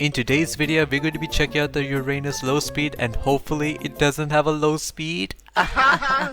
In today's video, we're going to be checking out the Uranus low speed and hopefully it doesn't have a low speed.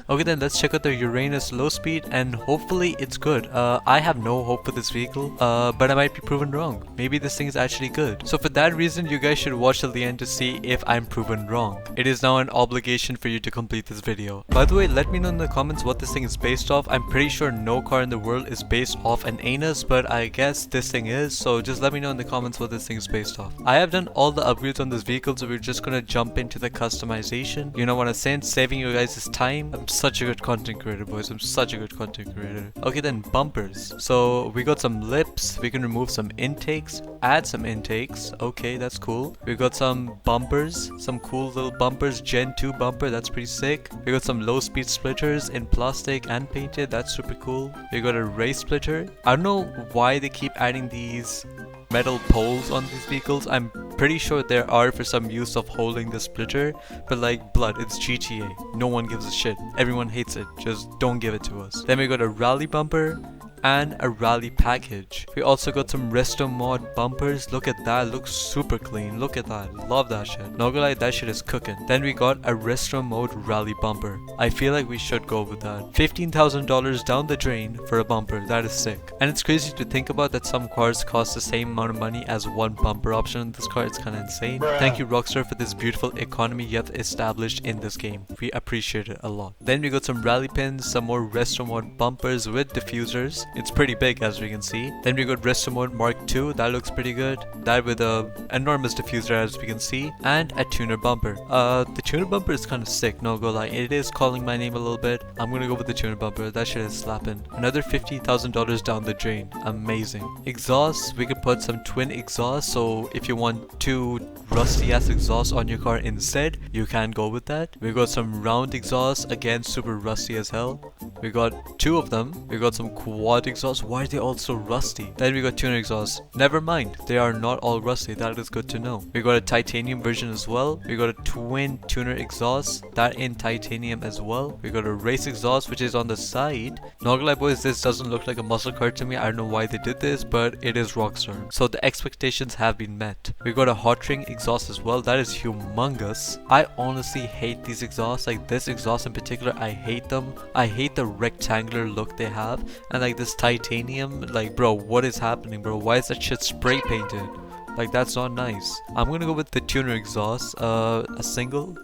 Okay, then let's check out the Uranus low speed and hopefully it's good. I have no hope for this vehicle, but I might be proven wrong. Maybe this thing is actually good. So for that reason, you guys should watch till the end to see if I'm proven wrong. It is now an obligation for you to complete this video. By the way, let me know in the comments what this thing is based off. I'm pretty sure no car in the world is based off an anus, but I guess this thing is. So just let me know in the comments what this thing is based off. I have done all the upgrades on this vehicle, so we're just gonna jump into the customization. You know what I'm saying? Saving you guys time. I'm such a good content creator, boys. I'm such a good content creator. Okay, then bumpers. So we got some lips. We can remove some intakes, add some intakes. Okay, that's cool. We got some bumpers, some cool little bumpers. Gen 2 bumper, that's pretty sick. We got some low speed splitters in plastic and painted. That's super cool. We got a race splitter. I don't know why they keep adding these metal poles on these vehicles. I'm pretty sure there are for some use of holding the splitter, but like blood, it's GTA. No one gives a shit. Everyone hates it. Just don't give it to us. Then we got a rally bumper and a rally package. We also got some resto mod bumpers. Look at that, looks super clean. Look at that, love that shit. Not gonna lie, that shit is cooking. Then we got a resto mode rally bumper. I feel like we should go with that. $15,000 down the drain for a bumper. That is sick. And it's crazy to think about that some cars cost the same amount of money as one bumper option in this car. It's kind of insane. Thank you Rockstar for this beautiful economy you have established in this game. We appreciate it a lot. Then we got some rally pins, some more resto mod bumpers with diffusers. It's pretty big as we can see. Then we got resto mode Mark II. That looks pretty good. That with a enormous diffuser as we can see. And a tuner bumper. The tuner bumper is kind of sick, no go lie. It is calling my name a little bit. I'm gonna go with the tuner bumper. That shit is slapping. Another $50,000 down the drain. Amazing. Exhausts. We could put some twin exhausts. So if you want two rusty ass exhausts on your car instead, you can go with that. We got some round exhausts. Again, super rusty as hell. We got two of them. We got some quad exhaust. Why are they all so rusty? Then we got tuner exhaust. Never mind, they are not all rusty. That is good to know. We got a titanium version as well. We got a twin tuner exhaust, that in titanium as well. We got a race exhaust which is on the side. Not gonna lie boys, this doesn't look like a muscle car to me. I don't know why they did this, but it is Rockstar, so the expectations have been met. We got a hot ring exhaust as well. That is humongous. I honestly hate these exhausts. Like this exhaust in particular, I hate them. I hate the rectangular look they have, and like this titanium, like bro, what is happening, bro? Why is that shit spray painted? Like that's not nice. I'm gonna go with the tuner exhaust. A single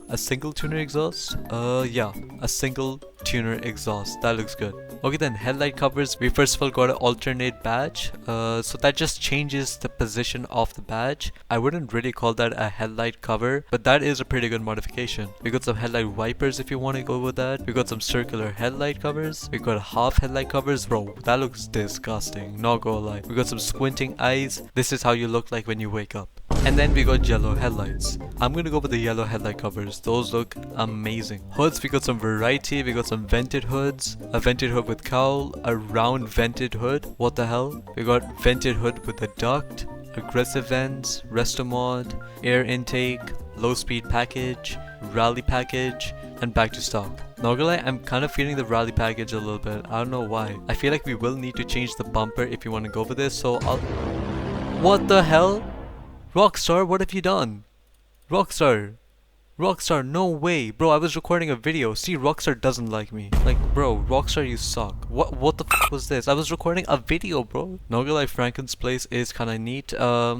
tuner exhaust. Yeah, a single tuner exhaust. That looks good. Okay, then headlight covers. We first of all got an alternate badge. So that just changes the position of the badge. I wouldn't really call that a headlight cover, but that is a pretty good modification. We got some headlight wipers if you want to go with that. We got some circular headlight covers. We got half headlight covers. Bro, that looks disgusting. Not gonna lie. We got some squinting eyes. This is how you look like when you wake up. And then we got yellow headlights. I'm gonna go with the yellow headlight covers. Those look amazing. Hoods, we got some variety. We got some vented hoods, a vented hood with cowl, a round vented hood. What the hell? We got vented hood with a duct, aggressive vents, resto mod, air intake, low speed package, rally package, and back to stock. Not gonna lie, I'm kind of feeling the rally package a little bit. I don't know why. I feel like we will need to change the bumper if you want to go for this, so I'll... What the hell? Rockstar, what have you done? Rockstar, no way. Bro, I was recording a video. See, Rockstar doesn't like me. Like, bro, Rockstar, you suck. What the f was this? I was recording a video, bro. Not gonna lie, Franken's place is kinda neat.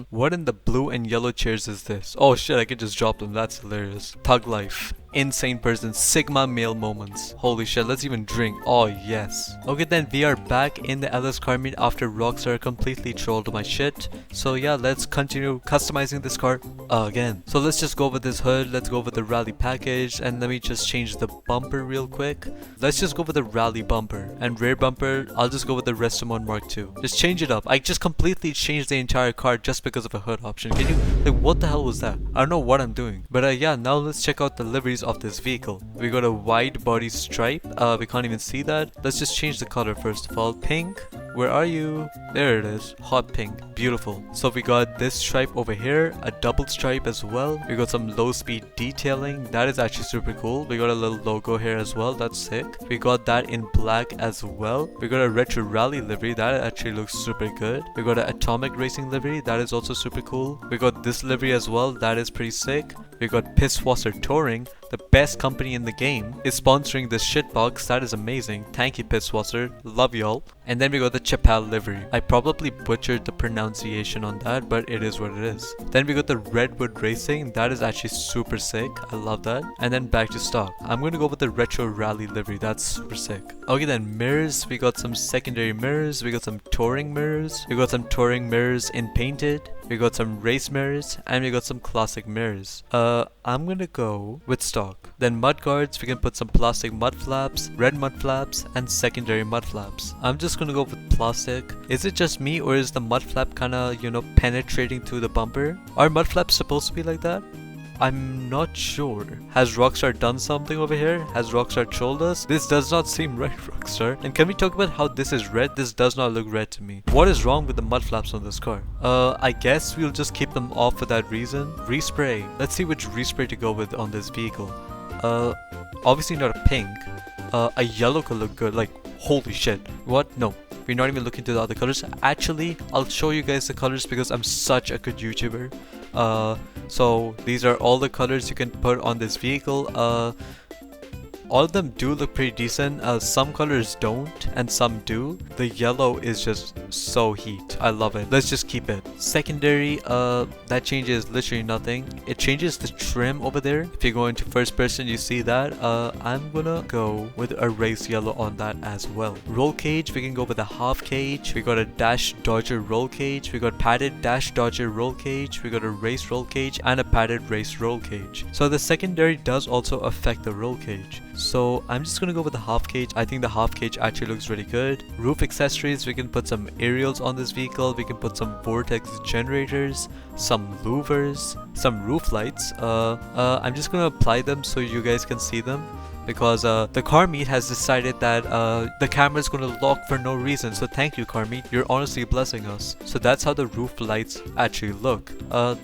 What in the blue and yellow chairs is this? Oh shit, I could just drop them. That's hilarious. Thug life. Insane person, Sigma male moments. Holy shit, let's even drink. Oh yes. Okay, then we are back in the LS car meet after Rockstar completely trolled my shit. So yeah, let's continue customizing this car again. So let's just go with this hood. Let's go with the rally package, and let me just change the bumper real quick. Let's just go with the rally bumper, and rear bumper, I'll just go with the resto mod Mark II. Just change it up. I just completely changed the entire car just because of a hood option. Can you, like, what the hell was that? I don't know what I'm doing. But yeah, now let's check out the liveries of this vehicle. We got a wide body stripe. We can't even see that. Let's just change the color first of all. Pink, Where are you? There it is. Hot pink. Beautiful. So we got this stripe over here, a double stripe as well. We got some low speed detailing. That is actually super cool. We got a little logo here as well. That's sick. We got that in black as well. We got a retro rally livery. That actually looks super good. We got an atomic racing livery. That is also super cool. We got this livery as well. That is pretty sick. We got Pisswasser Touring. The best company in the game is sponsoring this shitbox. That is amazing. Thank you, Pisswasser. Love y'all. And then we got the Chappelle livery. I probably butchered the pronunciation on that, but it is what it is. Then we got the Redwood Racing. That is actually super sick. I love that. And then back to stock. I'm going to go with the Retro Rally livery. That's super sick. Okay, then mirrors. We got some secondary mirrors. We got some touring mirrors. We got some touring mirrors in painted. We got some race mirrors, and we got some classic mirrors. I'm gonna go with stock. Then mud guards, we can put some plastic mud flaps, red mud flaps, and secondary mud flaps. I'm just gonna go with plastic. Is it just me, or is the mud flap kinda, penetrating through the bumper? Are mud flaps supposed to be like that? I'm not sure. Has Rockstar done something over here? Has Rockstar trolled us? This does not seem right, Rockstar. And can we talk about how this is red? This does not look red to me. What is wrong with the mud flaps on this car? I guess we'll just keep them off for that reason. Respray. Let's see which respray to go with on this vehicle. Obviously not a pink. A yellow could look good. Like, holy shit. What? No. We're not even looking to the other colors. Actually, I'll show you guys the colors because I'm such a good YouTuber. So these are all the colors you can put on this vehicle. All of them do look pretty decent. Some colors don't and some do. The yellow is just so heat. I love it. Let's just keep it. Secondary, that changes literally nothing. It changes the trim over there. If you go into first person, you see that. I'm gonna go with a race yellow on that as well. Roll cage, we can go with a half cage. We got a dash dodger roll cage. We got padded dash dodger roll cage. We got a race roll cage and a padded race roll cage. So the secondary does also affect the roll cage. So I'm just gonna go with the half cage. I think the half cage actually looks really good. Roof accessories, we can put some aerials on this vehicle. We can put some vortex generators, some louvers, some roof lights. I'm just gonna apply them so you guys can see them, because the car meet has decided that the camera is going to lock for no reason. So thank you, car meet, you're honestly blessing us. So that's how the roof lights actually look.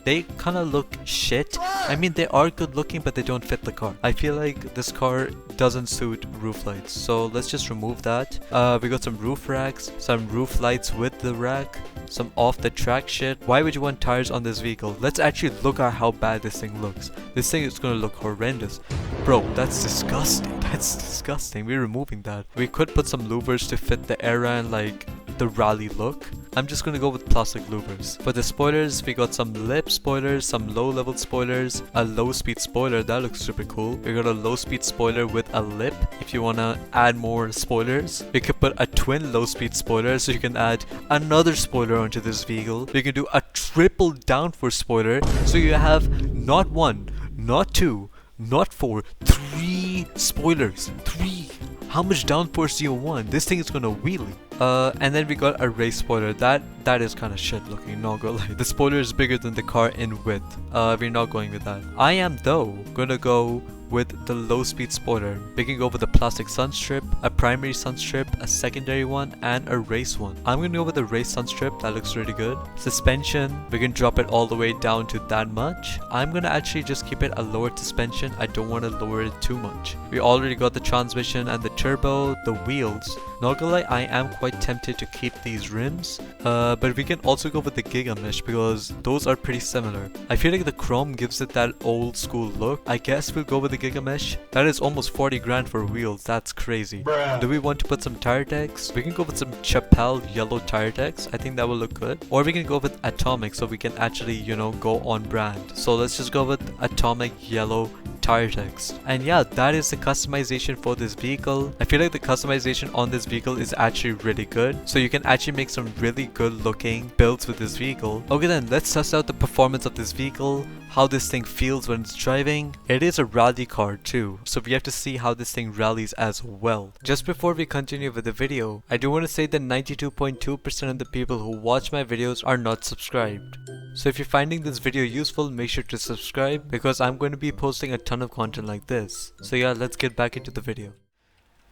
They kind of look shit. I mean, they are good looking, but they don't fit the car. I feel like this car doesn't suit roof lights, so let's just remove that. We got some roof racks, some roof lights with the rack, some off the track shit. Why would you want tires on this vehicle? Let's actually look at how bad this thing looks. This thing is going to look horrendous. Bro, that's disgusting. That's disgusting. We're removing that. We could put some louvers to fit the era and like the rally look. I'm just gonna go with plastic louvers. For the spoilers, we got some lip spoilers, some low level spoilers, a low speed spoiler. That looks super cool. We got a low speed spoiler with a lip. If you wanna add more spoilers, we could put a twin low speed spoiler so you can add another spoiler onto this vehicle. We can do a triple downforce spoiler so you have not one, not two, not four, 3 spoilers. 3. How much downforce do you want? This thing is gonna wheelie. And then we got a race spoiler. That is kind of shit looking, not gonna lie. The spoiler is bigger than the car in width. We're not going with that. I am though gonna go with the low speed spoiler. We can go with a plastic sun strip, a primary sun strip, a secondary one, and a race one. I'm gonna go with the race sun strip. That looks really good. Suspension, we can drop it all the way down to that much. I'm gonna actually just keep it a lower suspension. I don't want to lower it too much. We already got the transmission and the turbo, the wheels. Not gonna lie, I am quite tempted to keep these rims, but we can also go with the Giga Mesh because those are pretty similar. I feel like the chrome gives it that old school look. I guess we'll go with the Giga Mesh. That is almost 40 grand for wheels. That's crazy. Bruh. Do we want to put some tire decks? We can go with some Chappelle yellow tire decks. I think that will look good. Or we can go with atomic so we can actually, go on brand. So let's just go with atomic yellow tire text. And yeah, that is the customization for this vehicle. I feel like the customization on this vehicle is actually really good, so you can actually make some really good looking builds with this vehicle. Okay, then let's test out the performance of this vehicle, how this thing feels when it's driving. It is a rally car too, so we have to see how this thing rallies as well. Just before we continue with the video, I do want to say that 92.2% of the people who watch my videos are not subscribed. So if you're finding this video useful, make sure to subscribe because I'm going to be posting a ton of content like this. So yeah, let's get back into the video.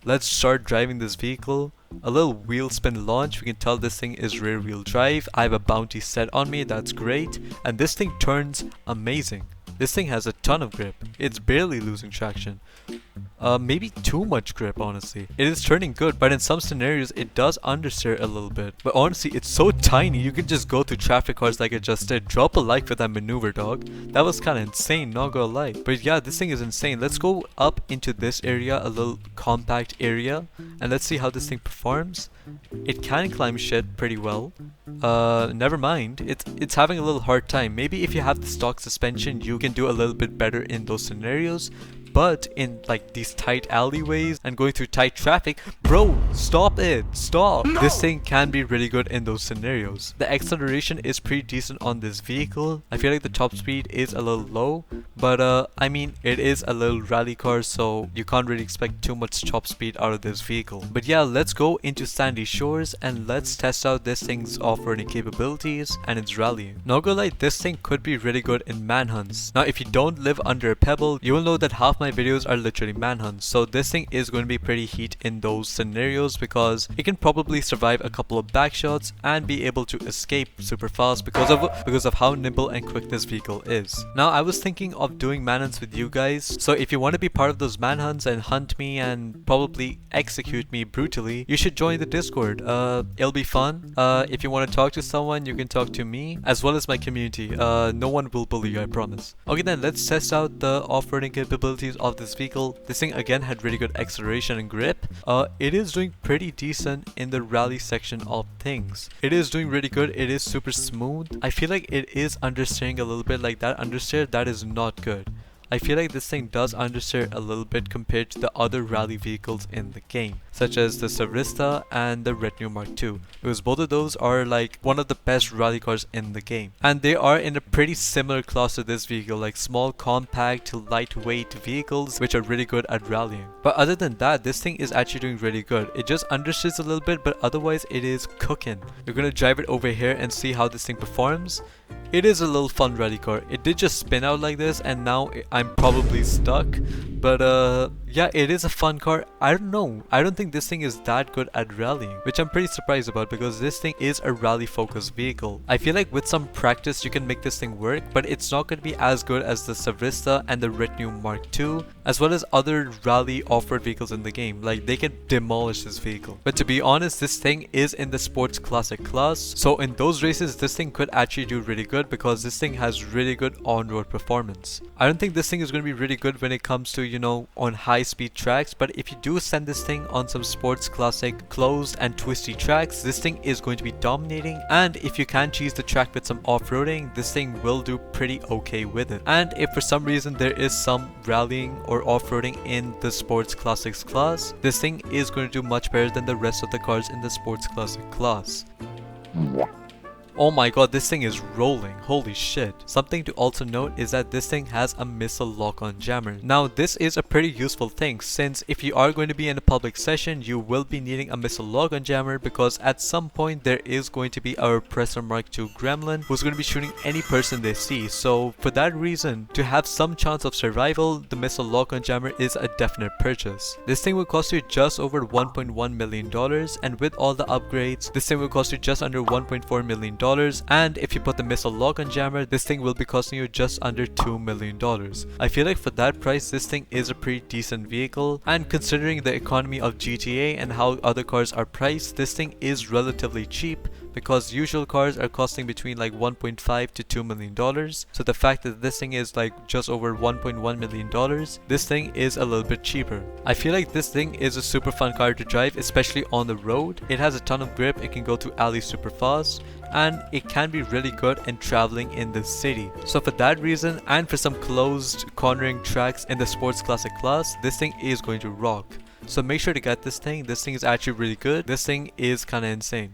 let's start driving this vehicle. A little wheel spin launch, we can tell this thing is rear wheel drive. I have a bounty set on me, that's great. And this thing turns amazing. This thing has a ton of grip. It's barely losing traction. Maybe too much grip, honestly. It is turning good, but in some scenarios it does understeer a little bit. But honestly, it's so tiny, you can just go through traffic cars like it just did. Drop a like for that maneuver, dog. That was kind of insane, not gonna lie. But yeah, this thing is insane. Let's go up into this area, a little compact area, and let's see how this thing performs. It can climb shit pretty well. Never mind. It's having a little hard time. Maybe if you have the stock suspension, you can do a little bit better in those scenarios. But in like these tight alleyways and going through tight traffic, bro, stop it, stop. No. This thing can be really good in those scenarios. The acceleration is pretty decent on this vehicle. I feel like the top speed is a little low, but I mean, it is a little rally car, so you can't really expect too much top speed out of this vehicle. But yeah, let's go into Sandy Shores and let's test out this thing's off-roading capabilities and its rallying. Not gonna lie, this thing could be really good in manhunts. Now, if you don't live under a pebble, you will know that half my videos are literally manhunts, so this thing is going to be pretty heat in those scenarios because it can probably survive a couple of back shots and be able to escape super fast because of how nimble and quick this vehicle is. Now, I was thinking of doing manhunts with you guys, so if you want to be part of those manhunts and hunt me and probably execute me brutally, you should join the Discord. It'll be fun. If you want to talk to someone, you can talk to me as well as my community. No one will bully you, I promise. Okay, then let's test out the off-roading capabilities of this vehicle. This thing again had really good acceleration and grip. It is doing pretty decent in the rally section of things. It is doing really good. It is super smooth. I feel like it is understeering a little bit. Like that understeer, that is not good. I feel like this thing does understeer a little bit compared to the other rally vehicles in the game, such as the Savrista and the Retinue Mark II, because both of those are like one of the best rally cars in the game. And they are in a pretty similar class to this vehicle, like small, compact, lightweight vehicles which are really good at rallying. But other than that, this thing is actually doing really good. It just understeers a little bit, but otherwise it is cooking. We're gonna drive it over here and see how this thing performs. It is a little fun rally car. It did just spin out like this and now I'm probably stuck. But yeah, it is a fun car. I don't know. I don't think this thing is that good at rallying, which I'm pretty surprised about because this thing is a rally focused vehicle. I feel like with some practice you can make this thing work, but it's not going to be as good as the Savrista and the Retinue Mark II, as well as other rally off-road vehicles in the game. Like, they can demolish this vehicle. But to be honest, this thing is in the sports classic class, so in those races this thing could actually do really good because this thing has really good on-road performance. I don't think this thing is going to be really good when it comes to, you know, on high speed tracks, but if you do send this thing on some sports classic closed and twisty tracks, this thing is going to be dominating. And if you can cheese the track with some off-roading, this thing will do pretty okay with it. And if for some reason there is some rallying or off-roading in the sports classics class, this thing is going to do much better than the rest of the cars in the sports classic class. Oh my god, this thing is rolling. Holy shit. Something to also note is that this thing has a missile lock-on jammer. Now, this is a pretty useful thing since if you are going to be in a public session, you will be needing a missile lock-on jammer because at some point there is going to be our Oppressor Mark II Gremlin who's going to be shooting any person they see. So for that reason, to have some chance of survival, the missile lock-on jammer is a definite purchase. This thing will cost you just over $1.1 million, and with all the upgrades, this thing will cost you just under $1.4 million. And if you put the missile lock-on jammer, this thing will be costing you just under $2 million. I feel like for that price, this thing is a pretty decent vehicle, and considering the economy of GTA and how other cars are priced, this thing is relatively cheap because usual cars are costing between like $1.5 to $2 million. So the fact that this thing is like just over $1.1 million, this thing is a little bit cheaper. I feel like this thing is a super fun car to drive, especially on the road. It has a ton of grip, it can go through alleys super fast, and it can be really good in traveling in the city. So for that reason, and for some closed cornering tracks in the sports classic class, this thing is going to rock. So make sure to get this thing. This thing is actually really good. This thing is kind of insane.